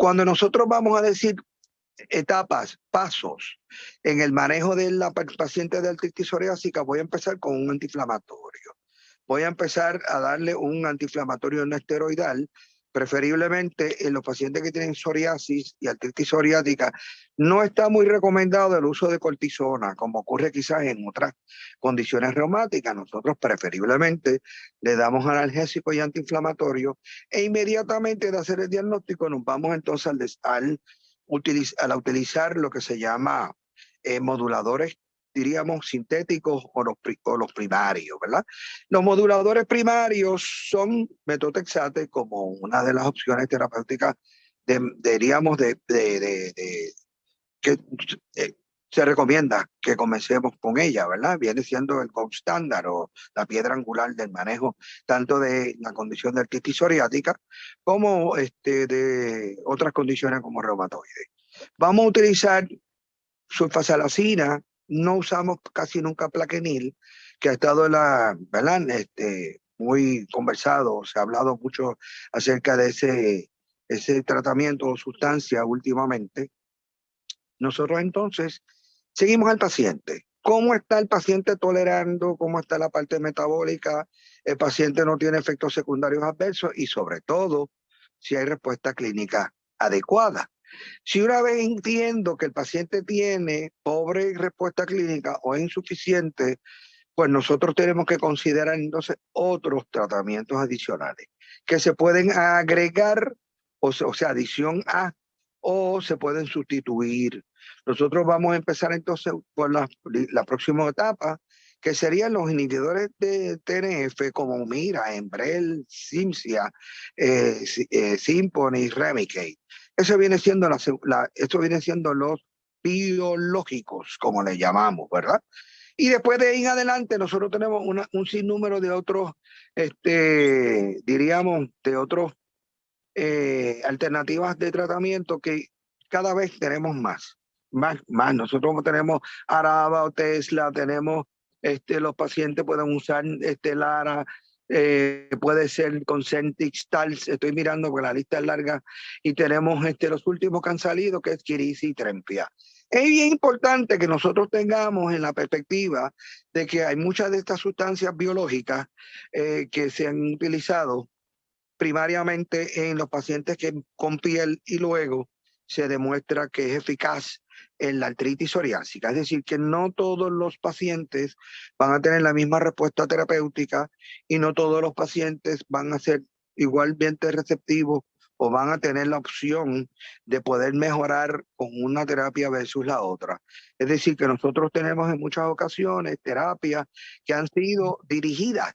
Cuando nosotros vamos a decir etapas, pasos en el manejo de la paciente de artritis psoriásica, voy a empezar con un antiinflamatorio. Voy a empezar a darle un antiinflamatorio no esteroidal, preferiblemente en los pacientes que tienen psoriasis y artritis psoriática. No está muy recomendado el uso de cortisona, como ocurre quizás en otras condiciones reumáticas. Nosotros preferiblemente le damos analgésico y antiinflamatorio e inmediatamente de hacer el diagnóstico nos vamos entonces al utilizar lo que se llama moduladores, diríamos, sintéticos o los primarios, ¿verdad? Los moduladores primarios son metotrexate como una de las opciones terapéuticas, diríamos, que se recomienda que comencemos con ella, ¿verdad? Viene siendo el gold standard o la piedra angular del manejo tanto de la condición de artritis psoriática como de otras condiciones como reumatoide. Vamos a utilizar sulfasalacina, no usamos casi nunca plaquenil, que ha estado ¿verdad? Muy conversado, se ha hablado mucho acerca de ese tratamiento o sustancia últimamente. Nosotros entonces seguimos al paciente. ¿Cómo está el paciente tolerando? ¿Cómo está la parte metabólica? ¿El paciente no tiene efectos secundarios adversos? Y sobre todo, si hay respuesta clínica adecuada. Si una vez entiendo que el paciente tiene pobre respuesta clínica o insuficiente, pues nosotros tenemos que considerar entonces otros tratamientos adicionales que se pueden agregar, o sea, adición a, o se pueden sustituir. Nosotros vamos a empezar entonces por la próxima etapa, que serían los inhibidores de TNF como Mira, Enbrel, Cimzia, Simponi, Remicade. Eso viene siendo esto viene siendo los biológicos, como le llamamos, ¿verdad? Y después de ahí en adelante nosotros tenemos un sinnúmero de otros, diríamos, de otros alternativas de tratamiento que cada vez tenemos más. Nosotros tenemos Araba o Tesla, tenemos, los pacientes pueden usar Lara, puede ser Consentix, Tals, estoy mirando porque la lista es larga, y tenemos los últimos que han salido, que es Kirisi y Trempia. Es bien importante que nosotros tengamos en la perspectiva de que hay muchas de estas sustancias biológicas que se han utilizado primariamente en los pacientes con piel y luego se demuestra que es eficaz en la artritis psoriásica. Es decir, que no todos los pacientes van a tener la misma respuesta terapéutica y no todos los pacientes van a ser igualmente receptivos o van a tener la opción de poder mejorar con una terapia versus la otra. Es decir, que nosotros tenemos en muchas ocasiones terapias que han sido dirigidas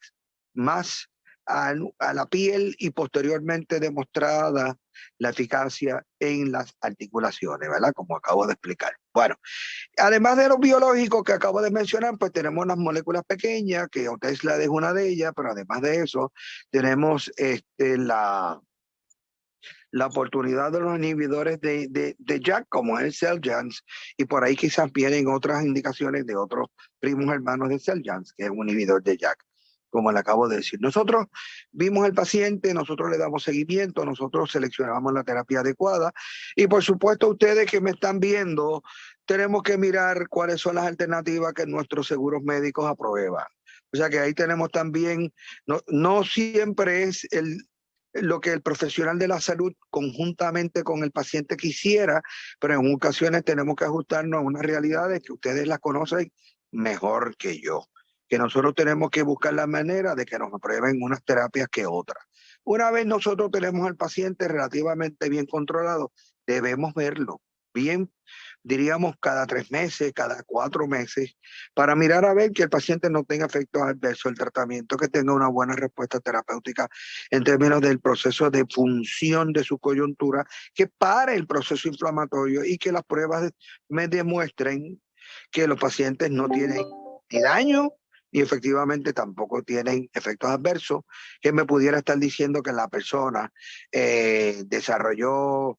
más a la piel y posteriormente demostrada la eficacia en las articulaciones, ¿verdad? Como acabo de explicar. Bueno, además de los biológicos que acabo de mencionar, pues tenemos las moléculas pequeñas, que Otesla es una de ellas, pero además de eso, tenemos la oportunidad de los inhibidores de JAK, como es el Xeljanz, y por ahí quizás vienen otras indicaciones de otros primos hermanos de Xeljanz, que es un inhibidor de JAK, como le acabo de decir. Nosotros vimos al paciente, nosotros le damos seguimiento, nosotros seleccionamos la terapia adecuada, y por supuesto ustedes que me están viendo, tenemos que mirar cuáles son las alternativas que nuestros seguros médicos aprueban. O sea que ahí tenemos también, no siempre es lo que el profesional de la salud conjuntamente con el paciente quisiera, pero en ocasiones tenemos que ajustarnos a unas realidades que ustedes las conocen mejor que yo, que nosotros tenemos que buscar la manera de que nos aprueben unas terapias que otras. Una vez nosotros tenemos al paciente relativamente bien controlado, debemos verlo bien, diríamos cada 3 meses, cada 4 meses, para mirar a ver que el paciente no tenga efectos adversos, el tratamiento que tenga una buena respuesta terapéutica en términos del proceso de función de su coyuntura, que pare el proceso inflamatorio y que las pruebas me demuestren que los pacientes no tienen ni daño y efectivamente tampoco tienen efectos adversos, que me pudiera estar diciendo que la persona desarrolló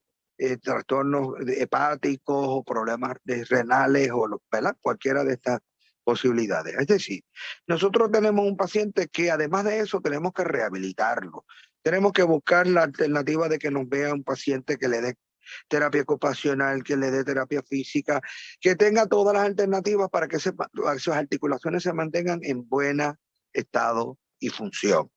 trastornos hepáticos o problemas renales o ¿verdad? Cualquiera de estas posibilidades. Es decir, nosotros tenemos un paciente que además de eso tenemos que rehabilitarlo. Tenemos que buscar la alternativa de que nos vea un paciente que le dé terapia ocupacional, que le dé terapia física, que tenga todas las alternativas para que sus articulaciones se mantengan en buen estado y función.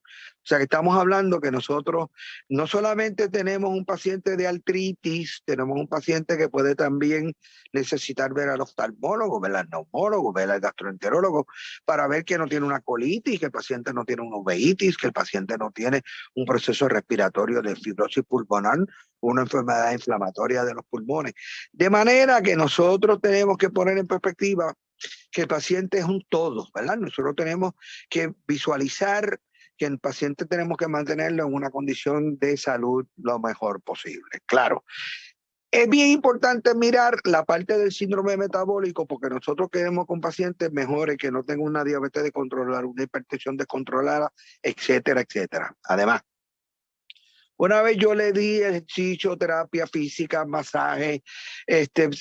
O sea que estamos hablando que nosotros no solamente tenemos un paciente de artritis, tenemos un paciente que puede también necesitar ver al oftalmólogo, ver al neumólogo, ver al gastroenterólogo, para ver que no tiene una colitis, que el paciente no tiene una uveitis, que el paciente no tiene un proceso respiratorio de fibrosis pulmonar, una enfermedad inflamatoria de los pulmones. De manera que nosotros tenemos que poner en perspectiva que el paciente es un todo, ¿verdad? Nosotros tenemos que visualizar que el paciente tenemos que mantenerlo en una condición de salud lo mejor posible. Claro, es bien importante mirar la parte del síndrome metabólico porque nosotros queremos con pacientes mejores que no tengan una diabetes descontrolada, una hipertensión descontrolada, etcétera, etcétera. Además, una vez yo le di ejercicio, terapia física, masaje,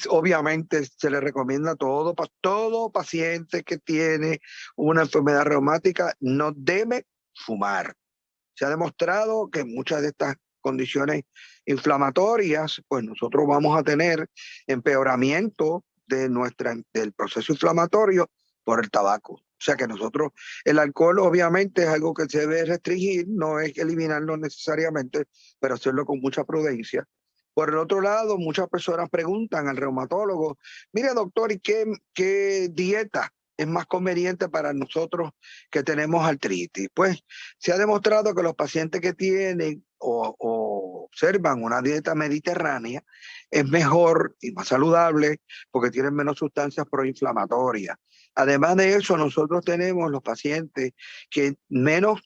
obviamente se le recomienda a todo paciente que tiene una enfermedad reumática no debe fumar. Se ha demostrado que muchas de estas condiciones inflamatorias, pues nosotros vamos a tener empeoramiento del proceso inflamatorio por el tabaco. O sea que nosotros, el alcohol obviamente es algo que se debe restringir, no es eliminarlo necesariamente, pero hacerlo con mucha prudencia. Por el otro lado, muchas personas preguntan al reumatólogo, mire doctor, ¿y qué dieta es más conveniente para nosotros que tenemos artritis? Pues se ha demostrado que los pacientes que tienen o observan una dieta mediterránea es mejor y más saludable porque tienen menos sustancias proinflamatorias. Además de eso, nosotros tenemos los pacientes que menos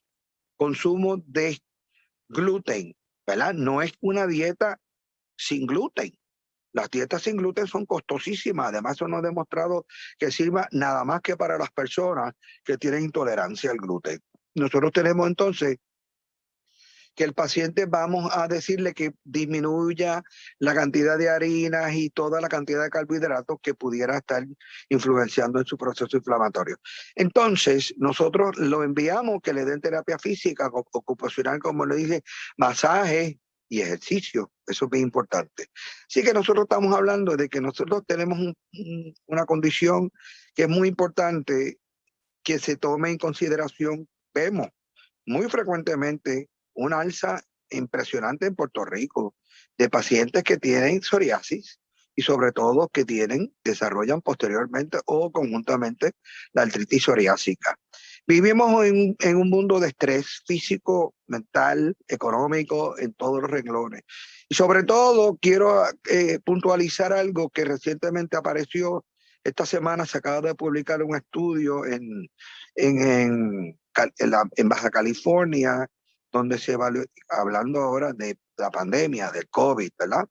consumo de gluten, ¿verdad? No es una dieta sin gluten. Las dietas sin gluten son costosísimas. Además, eso no ha demostrado que sirva nada más que para las personas que tienen intolerancia al gluten. Nosotros tenemos entonces que el paciente vamos a decirle que disminuya la cantidad de harinas y toda la cantidad de carbohidratos que pudiera estar influenciando en su proceso inflamatorio. Entonces, nosotros lo enviamos que le den terapia física, ocupacional, como le dije, masaje y ejercicio. Eso es bien importante. Así que nosotros estamos hablando de que nosotros tenemos una condición que es muy importante que se tome en consideración. Vemos muy frecuentemente una alza impresionante en Puerto Rico de pacientes que tienen psoriasis y sobre todo que desarrollan posteriormente o conjuntamente la artritis psoriásica. Vivimos en un mundo de estrés físico, mental, económico, en todos los renglones. Y sobre todo quiero puntualizar algo que recientemente apareció. Esta semana se acaba de publicar un estudio en Baja California, donde se evaluó, hablando ahora de la pandemia, del COVID, ¿verdad?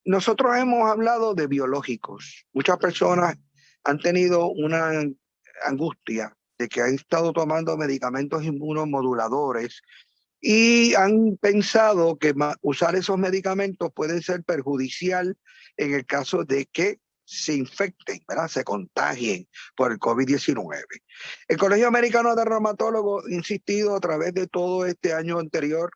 Nosotros hemos hablado de biológicos. Muchas personas han tenido una angustia de que han estado tomando medicamentos inmunomoduladores y han pensado que usar esos medicamentos puede ser perjudicial en el caso de que se infecten, ¿verdad? Se contagien por el COVID-19. El Colegio Americano de Reumatólogos ha insistido a través de todo este año anterior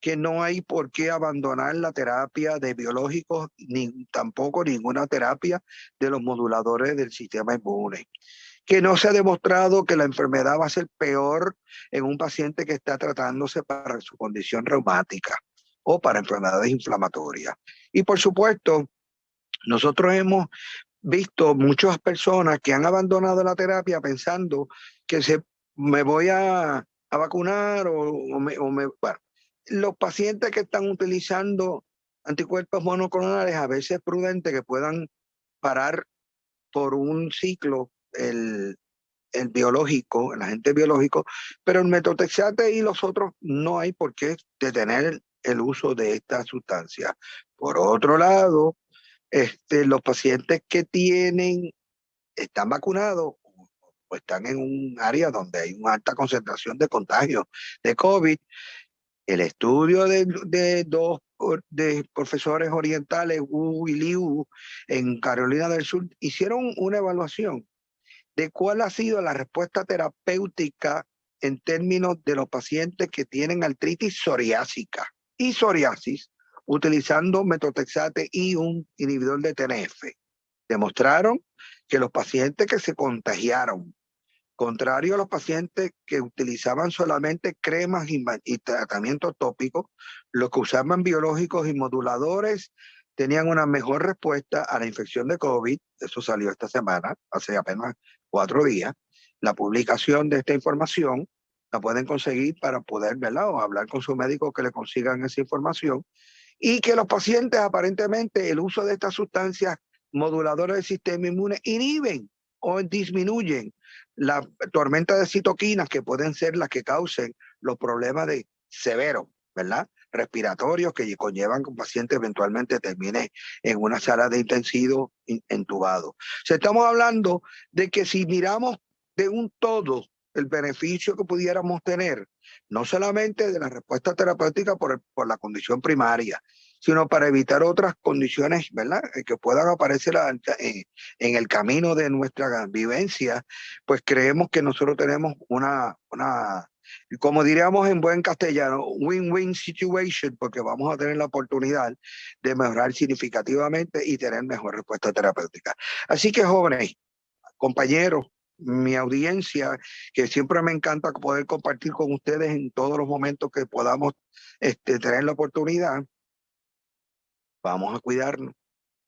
que no hay por qué abandonar la terapia de biológicos, ni tampoco ninguna terapia de los moduladores del sistema inmune. Que no se ha demostrado que la enfermedad va a ser peor en un paciente que está tratándose para su condición reumática o para enfermedades inflamatorias. Y por supuesto, nosotros hemos visto muchas personas que han abandonado la terapia pensando que me voy a vacunar bueno, los pacientes que están utilizando anticuerpos monoclonales a veces es prudente que puedan parar por un ciclo el biológico, el agente biológico, pero el metotrexate y los otros no hay por qué detener el uso de esta sustancia. Por otro lado, los pacientes que están vacunados o están en un área donde hay una alta concentración de contagio de COVID, el estudio de dos de profesores orientales, Wu y Liu, en Carolina del Sur, hicieron una evaluación de cuál ha sido la respuesta terapéutica en términos de los pacientes que tienen artritis psoriásica y psoriasis utilizando metotrexate y un inhibidor de TNF. Demostraron que los pacientes que se contagiaron, contrario a los pacientes que utilizaban solamente cremas y tratamientos tópicos, los que usaban biológicos y moduladores tenían una mejor respuesta a la infección de COVID. Eso salió esta semana, hace apenas 4 días. La publicación de esta información la pueden conseguir para poder, ¿verdad?, o hablar con su médico que le consigan esa información. Y que los pacientes, aparentemente, el uso de estas sustancias moduladoras del sistema inmune inhiben o disminuyen la tormenta de citoquinas que pueden ser las que causen los problemas de severos, ¿verdad?, respiratorios que conllevan que un paciente eventualmente termine en una sala de intensivo entubado. O sea, estamos hablando de que si miramos de un todo el beneficio que pudiéramos tener, no solamente de la respuesta terapéutica por la condición primaria, sino para evitar otras condiciones, ¿verdad?, que puedan aparecer en el camino de nuestra vivencia, pues creemos que nosotros tenemos una, como diríamos en buen castellano, win-win situation, porque vamos a tener la oportunidad de mejorar significativamente y tener mejor respuesta terapéutica. Así que, jóvenes, compañeros, mi audiencia, que siempre me encanta poder compartir con ustedes en todos los momentos que podamos tener la oportunidad, vamos a cuidarnos,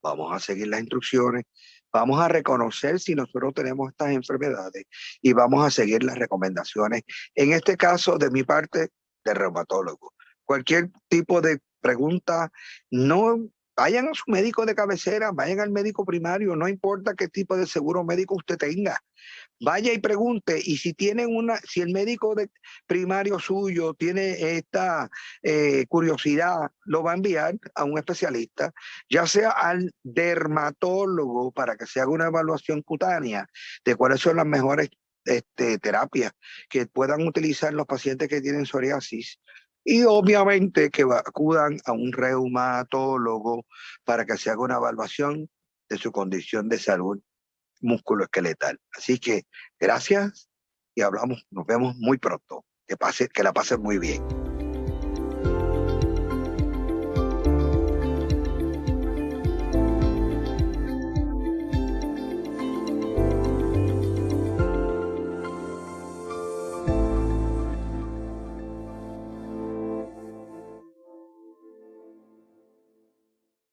vamos a seguir las instrucciones, vamos a reconocer si nosotros tenemos estas enfermedades y vamos a seguir las recomendaciones. En este caso, de mi parte, de reumatólogo. Cualquier tipo de pregunta, no vayan a su médico de cabecera, vayan al médico primario, no importa qué tipo de seguro médico usted tenga. Vaya y pregunte, y si tienen si el médico primario suyo tiene esta curiosidad, lo va a enviar a un especialista, ya sea al dermatólogo, para que se haga una evaluación cutánea de cuáles son las mejores terapias que puedan utilizar los pacientes que tienen psoriasis. Y obviamente que acudan a un reumatólogo para que se haga una evaluación de su condición de salud musculoesqueletal. Así que gracias y nos vemos muy pronto. Que la pasen muy bien.